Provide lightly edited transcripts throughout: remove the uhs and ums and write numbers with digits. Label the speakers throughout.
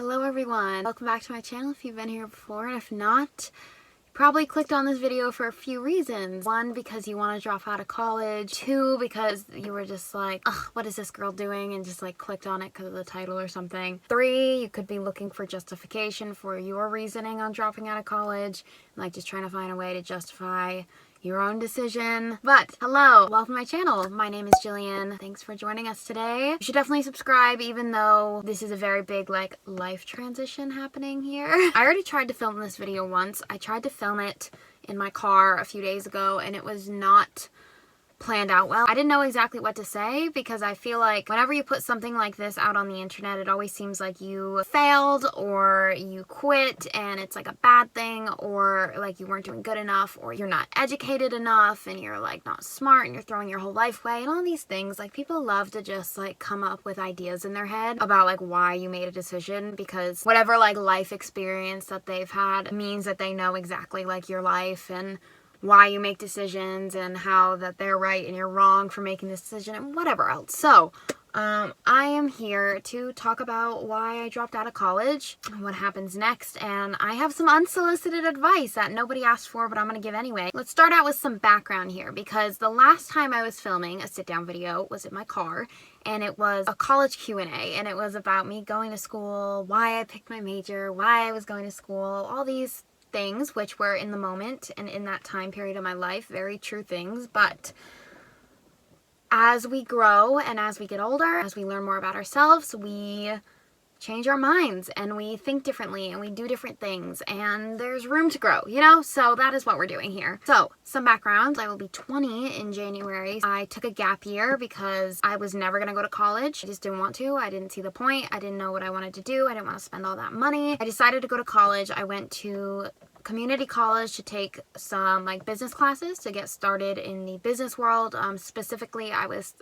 Speaker 1: Hello everyone, welcome back to my channel if you've been here before, and if not, you probably clicked on this video for a few reasons. One, because you want to drop out of college. Two, because you were just like, ugh, what is this girl doing? And just like clicked on it because of the title or something. Three, you could be looking for justification for your reasoning on dropping out of college, like just trying to find a way to justify your own decision. But hello, welcome to my channel. My name is Jillian. Thanks for joining us today. You should definitely subscribe, even though this is a very big like life transition happening here. I already tried to film this video once. I tried to film it in my car a few days ago and it was not planned out well. I didn't know exactly what to say because I feel like whenever you put something like this out on the internet, it always seems like you failed or you quit and it's like a bad thing, or like you weren't doing good enough, or you're not educated enough and you're like not smart and you're throwing your whole life away and all these things. Like people love to just like come up with ideas in their head about like why you made a decision, because whatever like life experience that they've had means that they know exactly like your life and why you make decisions and how that they're right and you're wrong for making this decision and whatever else. So I am here to talk about why I dropped out of college, what happens next, and I have some unsolicited advice that nobody asked for, but I'm going to give anyway. Let's start out with some background here, because the last time I was filming a sit-down video was in my car, and it was a college Q&A, and it was about me going to school, why I picked my major, why I was going to school, all these things which were in the moment and in that time period of my life very true things. But as we grow and as we get older, as we learn more about ourselves, we change our minds and we think differently and we do different things, and there's room to grow, you know? So that is what we're doing here. So some background: I will be 20 in January. I took a gap year because I was never going to go to college. I just didn't want to. I didn't see the point. I didn't know what I wanted to do. I didn't want to spend all that money. I decided to go to college. I went to community college to take some like business classes to get started in the business world. Specifically, I was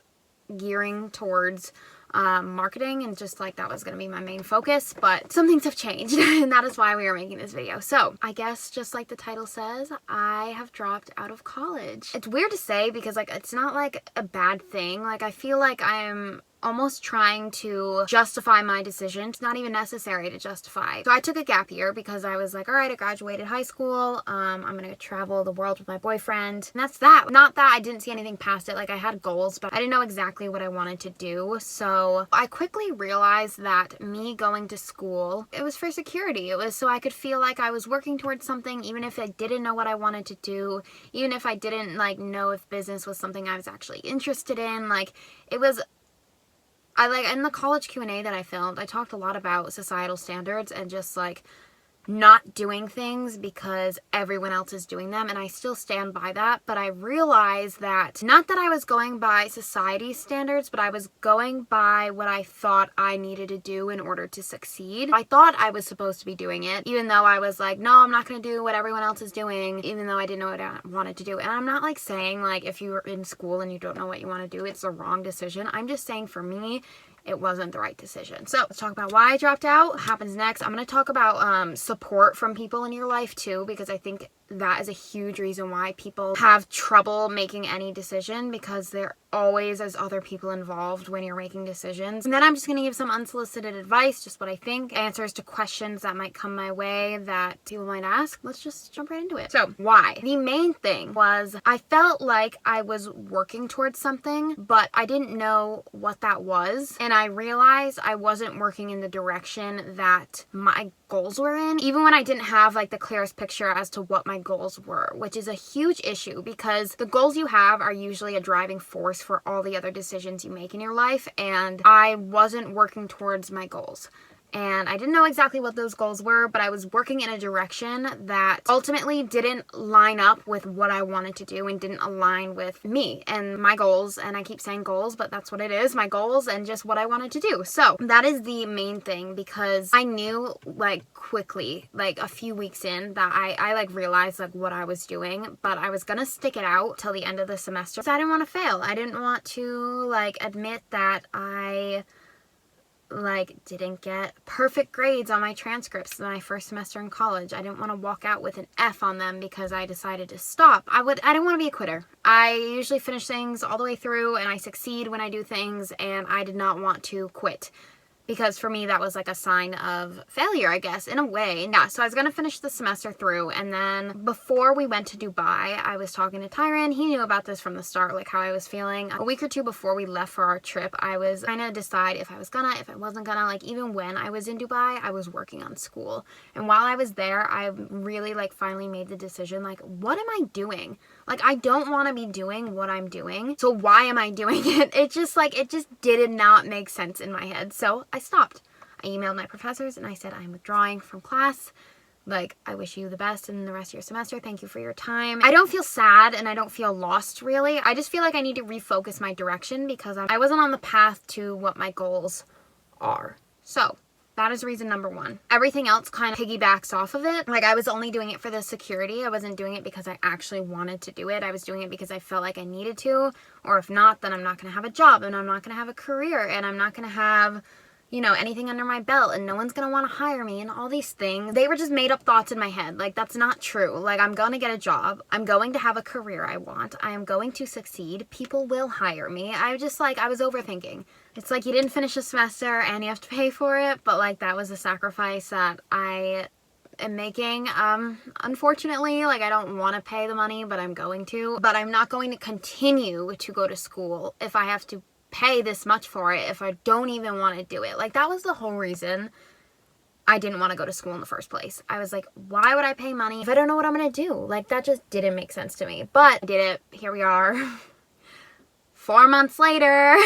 Speaker 1: gearing towards marketing, and just like that was going to be my main focus, but some things have changed and that is why we are making this video. So I guess just like the title says, I have dropped out of college. It's weird to say because like it's not like a bad thing. Like I feel like I'm almost trying to justify my decision. It's not even necessary to justify. So I took a gap year because I was like, all right, I graduated high school. I'm gonna travel the world with my boyfriend. And that's that. Not that I didn't see anything past it. Like I had goals, but I didn't know exactly what I wanted to do. So I quickly realized that me going to school, it was for security. It was so I could feel like I was working towards something, even if I didn't know what I wanted to do, even if I didn't like know if business was something I was actually interested in. Like it was, in the college Q&A that I filmed, I talked a lot about societal standards and just like not doing things because everyone else is doing them, and I still stand by that. But I realized that not that I was going by society's standards, but I was going by what I thought I needed to do in order to succeed. I thought I was supposed to be doing it, even though I was like, no, I'm not going to do what everyone else is doing, even though I didn't know what I wanted to do. And I'm not like saying like if you're in school and you don't know what you want to do, it's the wrong decision. I'm just saying for me, it wasn't the right decision. So let's talk about why I dropped out. What happens next? I'm going to talk about support from people in your life too, because I think that is a huge reason why people have trouble making any decision, because there always is other people involved when you're making decisions. And then I'm just going to give some unsolicited advice, just what I think, answers to questions that might come my way that people might ask. Let's just jump right into it. So why? The main thing was I felt like I was working towards something, but I didn't know what that was. And I realized I wasn't working in the direction that my goals were in, even when I didn't have like the clearest picture as to what my goals were, which is a huge issue because the goals you have are usually a driving force for all the other decisions you make in your life, and I wasn't working towards my goals. And I didn't know exactly what those goals were, but I was working in a direction that ultimately didn't line up with what I wanted to do and didn't align with me and my goals. And I keep saying goals, but that's what it is, my goals and just what I wanted to do. So that is the main thing, because I knew like quickly, like a few weeks in, that I like realized like what I was doing, but I was gonna stick it out till the end of the semester. So I didn't want to fail. I didn't want to like admit that I like didn't get perfect grades on my transcripts in my first semester in college. I didn't want to walk out with an F on them because I decided to stop. I didn't want to be a quitter. I usually finish things all the way through and I succeed when I do things, and I did not want to quit because for me that was like a sign of failure, I guess, in a way. Yeah, so I was gonna finish the semester through, and then before we went to Dubai, I was talking to Tyron. He knew about this from the start, like how I was feeling. A week or two before we left for our trip, I was trying to decide if I was gonna, if I wasn't gonna. Like, even when I was in Dubai, I was working on school, and while I was there, I really like finally made the decision, like, what am I doing? Like, I don't want to be doing what I'm doing, so why am I doing it? It just did not make sense in my head, so I stopped. I emailed my professors and I said, I'm withdrawing from class. Like, I wish you the best in the rest of your semester. Thank you for your time. I don't feel sad and I don't feel lost, really. I just feel like I need to refocus my direction because I wasn't on the path to what my goals are. So that is reason number one. Everything else kind of piggybacks off of it. Like, I was only doing it for the security. I wasn't doing it because I actually wanted to do it. I was doing it because I felt like I needed to. Or if not, then I'm not going to have a job and I'm not going to have a career and I'm not going to have, you know, anything under my belt and no one's going to want to hire me and all these things. They were just made up thoughts in my head. Like, that's not true. Like, I'm going to get a job. I'm going to have a career I want. I am going to succeed. People will hire me. I was overthinking. It's like, you didn't finish a semester and you have to pay for it, but like, that was a sacrifice that I am making. Unfortunately, like, I don't want to pay the money, but I'm going to. But I'm not going to continue to go to school if I have to pay this much for it, if I don't even want to do it. Like, that was the whole reason I didn't want to go to school in the first place. I was like, why would I pay money if I don't know what I'm going to do? Like, that just didn't make sense to me. But I did it. Here we are 4 months later.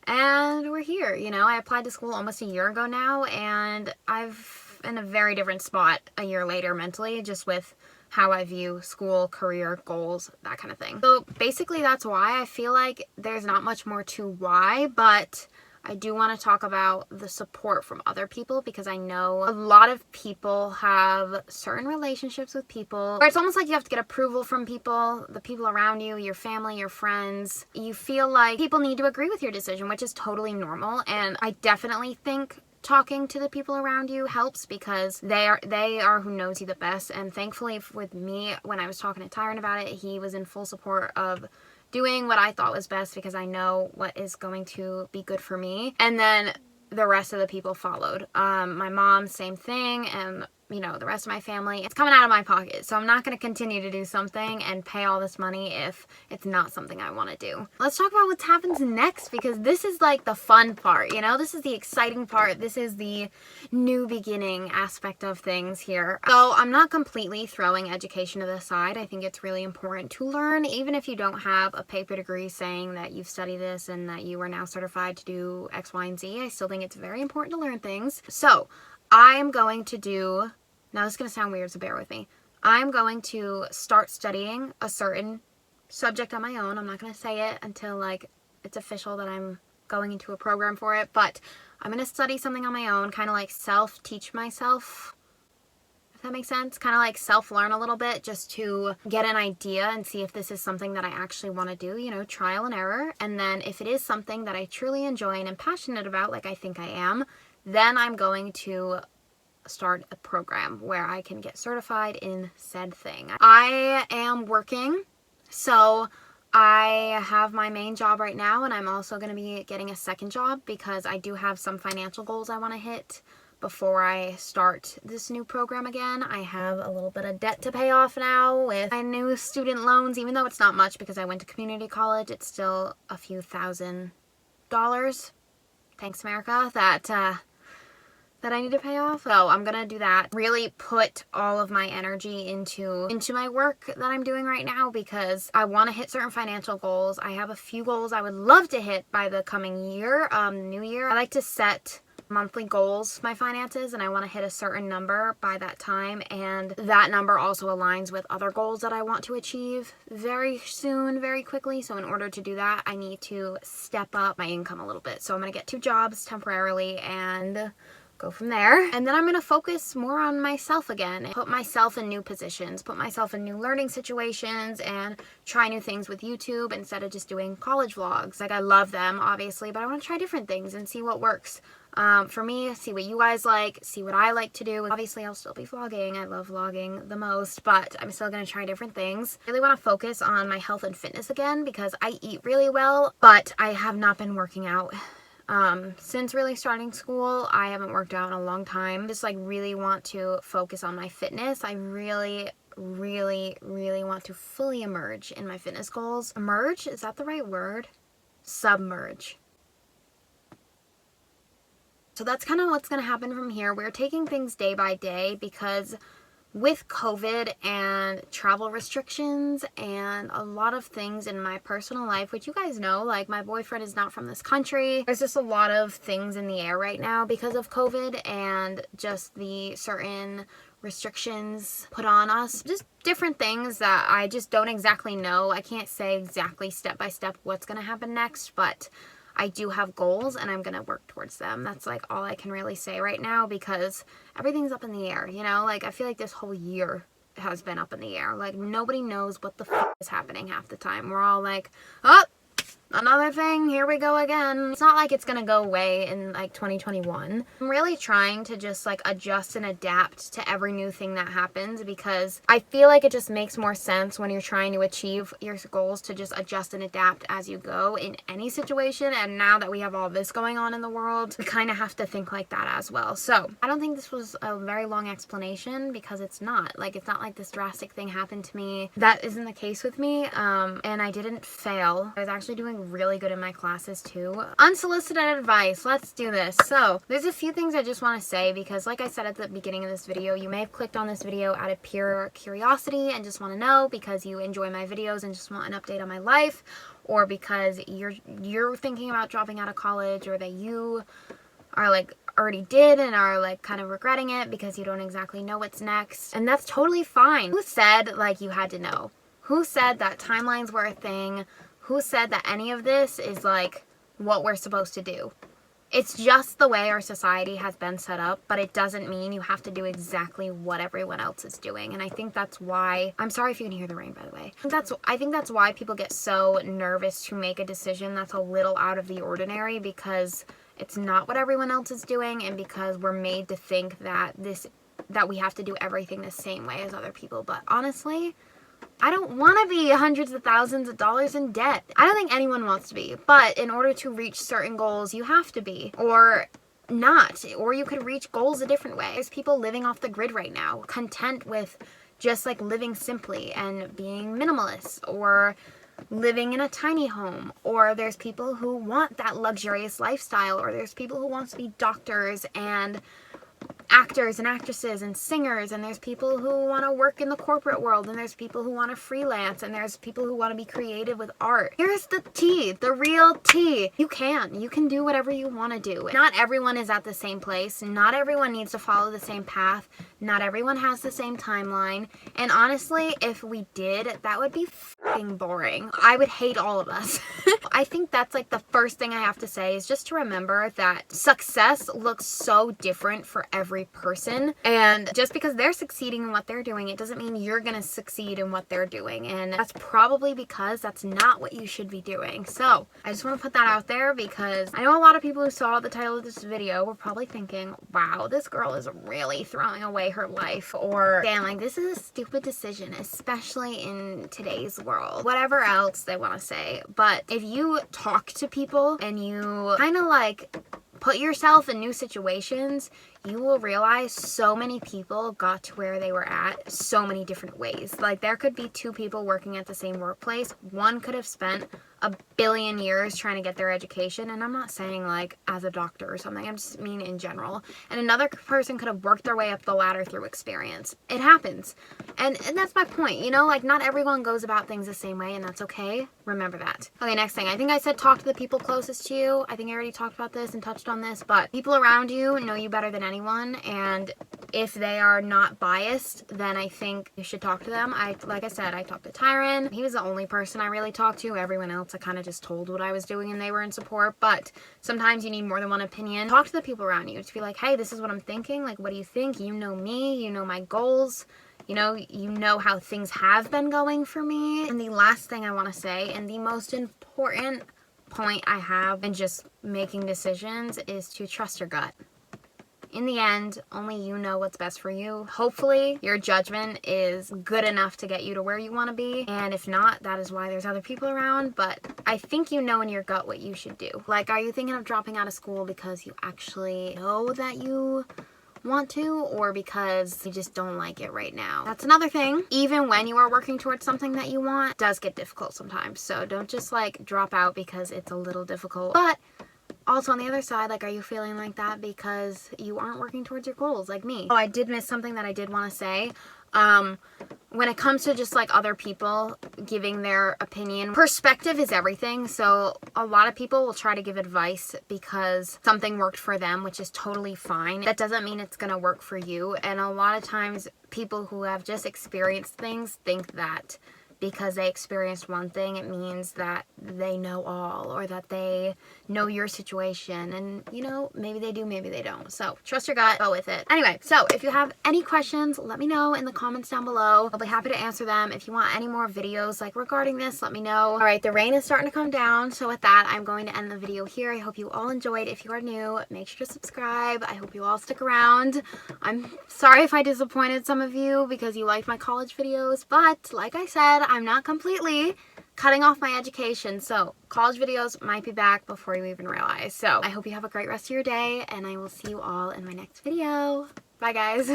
Speaker 1: And we're here, you know. I applied to school almost a year ago now, and I've in a very different spot a year later mentally, just with how I view school, career, goals, that kind of thing. So basically that's why I feel like there's not much more to why, but I do want to talk about the support from other people, because I know a lot of people have certain relationships with people where it's almost like you have to get approval from people, the people around you, your family, your friends. You feel like people need to agree with your decision, which is totally normal. And I definitely think talking to the people around you helps, because they are who knows you the best. And thankfully with me, when I was talking to Tyron about it, he was in full support of doing what I thought was best, because I know what is going to be good for me. And then the rest of the people followed. My mom, same thing, and you know, the rest of my family. It's coming out of my pocket, so I'm not going to continue to do something and pay all this money if it's not something I want to do. Let's talk about what happens next, because this is like the fun part, you know? This is the exciting part. This is the new beginning aspect of things here. So I'm not completely throwing education to the side. I think it's really important to learn, even if you don't have a paper degree saying that you've studied this and that you are now certified to do X, Y, and Z. I still think it's very important to learn things. So I'm going to do, now this is going to sound weird, so bear with me. I'm going to start studying a certain subject on my own. I'm not going to say it until like it's official that I'm going into a program for it, but I'm going to study something on my own, kind of like self-teach myself, if that makes sense. Kind of like self-learn a little bit, just to get an idea and see if this is something that I actually want to do, you know, trial and error. And then if it is something that I truly enjoy and am passionate about, like I think I am, then I'm going to start a program where I can get certified in said thing. I am working, so I have my main job right now, and I'm also going to be getting a second job because I do have some financial goals I want to hit before I start this new program again. I have a little bit of debt to pay off now with my new student loans, even though it's not much because I went to community college. It's still a few $1,000s, thanks America, that I need to pay off. So I'm gonna do that. Really put all of my energy into my work that I'm doing right now, because I want to hit certain financial goals. I have a few goals I would love to hit by the coming year, new year. I like to set monthly goals, my finances, and I want to hit a certain number by that time, and that number also aligns with other goals that I want to achieve very soon, very quickly. So in order to do that, I need to step up my income a little bit. So I'm gonna get 2 jobs temporarily and go from there. And then I'm going to focus more on myself again, put myself in new positions, put myself in new learning situations, and try new things with YouTube instead of just doing college vlogs. Like, I love them, obviously, but I want to try different things and see what works for me, see what you guys like, see what I like to do. Obviously, I'll still be vlogging. I love vlogging the most, but I'm still going to try different things. I really want to focus on my health and fitness again, because I eat really well, but I have not been working out Since really starting school, I haven't worked out in a long time. Just like really want to focus on my fitness. I really want to fully emerge in my fitness goals. Emerge? Is that the right word? Submerge. So that's kind of what's going to happen from here. We're taking things day by day because with COVID and travel restrictions and a lot of things in my personal life, which you guys know, like my boyfriend is not from this country. There's just a lot of things in the air right now because of COVID and just the certain restrictions put on us. Just different things that I just don't exactly know. I can't say exactly step by step what's going to happen next, but I do have goals and I'm going to work towards them. That's like all I can really say right now because everything's up in the air, you know? Like I feel like this whole year has been up in the air. Like nobody knows what the is happening half the time. We're all like, oh, another thing, here we go again. It's not like it's gonna go away in like 2021. I'm really trying to just like adjust and adapt to every new thing that happens because I feel like it just makes more sense when you're trying to achieve your goals to just adjust and adapt as you go in any situation. And now that we have all this going on in the world, we kind of have to think like that as well. So I don't think this was a very long explanation because it's not like this drastic thing happened to me. That isn't the case with me. And I didn't fail. I was actually doing really good in my classes too. Unsolicited advice. Let's do this. So there's a few things I just want to say because like I said at the beginning of this video, you may have clicked on this video out of pure curiosity and just want to know because you enjoy my videos and just want an update on my life, or because you're thinking about dropping out of college, or that you are like already did and are like kind of regretting it because you don't exactly know what's next. And that's totally fine. Who said like you had to know? Who said that timelines were a thing? Who said that any of this is like what we're supposed to do? It's just the way our society has been set up, but it doesn't mean you have to do exactly what everyone else is doing. And I think that's why, I'm sorry if you can hear the rain, by the way. I think that's why people get so nervous to make a decision that's a little out of the ordinary, because it's not what everyone else is doing, and because we're made to think that we have to do everything the same way as other people. But honestly, I don't want to be hundreds of thousands of dollars in debt. I don't think anyone wants to be, but in order to reach certain goals, you have to be, or not, or you could reach goals a different way. There's people living off the grid right now, content with just like living simply and being minimalist, or living in a tiny home, or there's people who want that luxurious lifestyle, or there's people who want to be doctors and actors and actresses and singers, and there's people who want to work in the corporate world, and there's people who want to freelance, and there's people who want to be creative with art. Here's the tea, the real tea. You can do whatever you want to do. Not everyone is at the same place. Not everyone needs to follow the same path. Not everyone has the same timeline. And honestly, if we did, that would be f***ing boring. I would hate all of us. I think that's like the first thing I have to say, is just to remember that success looks so different for every person, and just because they're succeeding in what they're doing, it doesn't mean you're gonna succeed in what they're doing, and that's probably because that's not what you should be doing. So I just want to put that out there, because I know a lot of people who saw the title of this video were probably thinking, wow, this girl is really throwing away her life, or damn, like this is a stupid decision, especially in today's world, whatever else they want to say. But if you talk to people and you kind of like put yourself in new situations, you will realize so many people got to where they were at so many different ways. Like there could be two people working at the same workplace. One could have spent a billion years trying to get their education, and I'm not saying like as a doctor or something, I just mean in general. And another person could have worked their way up the ladder through experience. It happens. And that's my point, you know, like not everyone goes about things the same way, and that's okay. Remember that. Okay, next thing. I think I said talk to the people closest to you. I think I already talked about this and touched on this, but people around you know you better than anyone, and if they are not biased, then I think you should talk to them. Like I said, I talked to Tyron. He was the only person I really talked to. Everyone else I kind of just told what I was doing and they were in support, but sometimes you need more than one opinion. Talk to the people around you to be like, hey, this is what I'm thinking. Like, what do you think? You know me, you know my goals. You know how things have been going for me. And the last thing I want to say, and the most important point I have in just making decisions, is to trust your gut. in the end, only you know what's best for you. Hopefully your judgment is good enough to get you to where you want to be, and if not, that is why there's other people around. But I think you know in your gut what you should do. Like, are you thinking of dropping out of school because you actually know that you want to, or because you just don't like it right now? That's another thing. Even when you are working towards something that you want, it does get difficult sometimes. So don't just like drop out because it's a little difficult. But also on the other side, like, are you feeling like that because you aren't working towards your goals like me? Oh, I did miss something that I did want to say. When it comes to just like other people giving their opinion, perspective is everything. So a lot of people will try to give advice because something worked for them, which is totally fine. That doesn't mean it's gonna work for you. And a lot of times people who have just experienced things think that because they experienced one thing, it means that they know all, or that they know your situation. And you know, maybe they do, maybe they don't. So trust your gut, go with it. Anyway, so if you have any questions, let me know in the comments down below. I'll be happy to answer them. If you want any more videos like regarding this, let me know. All right, the rain is starting to come down. So with that, I'm going to end the video here. I hope you all enjoyed. If you are new, make sure to subscribe. I hope you all stick around. I'm sorry if I disappointed some of you because you liked my college videos, but like I said, I'm not completely cutting off my education, so college videos might be back before you even realize. So I hope you have a great rest of your day, and I will see you all in my next video. Bye guys.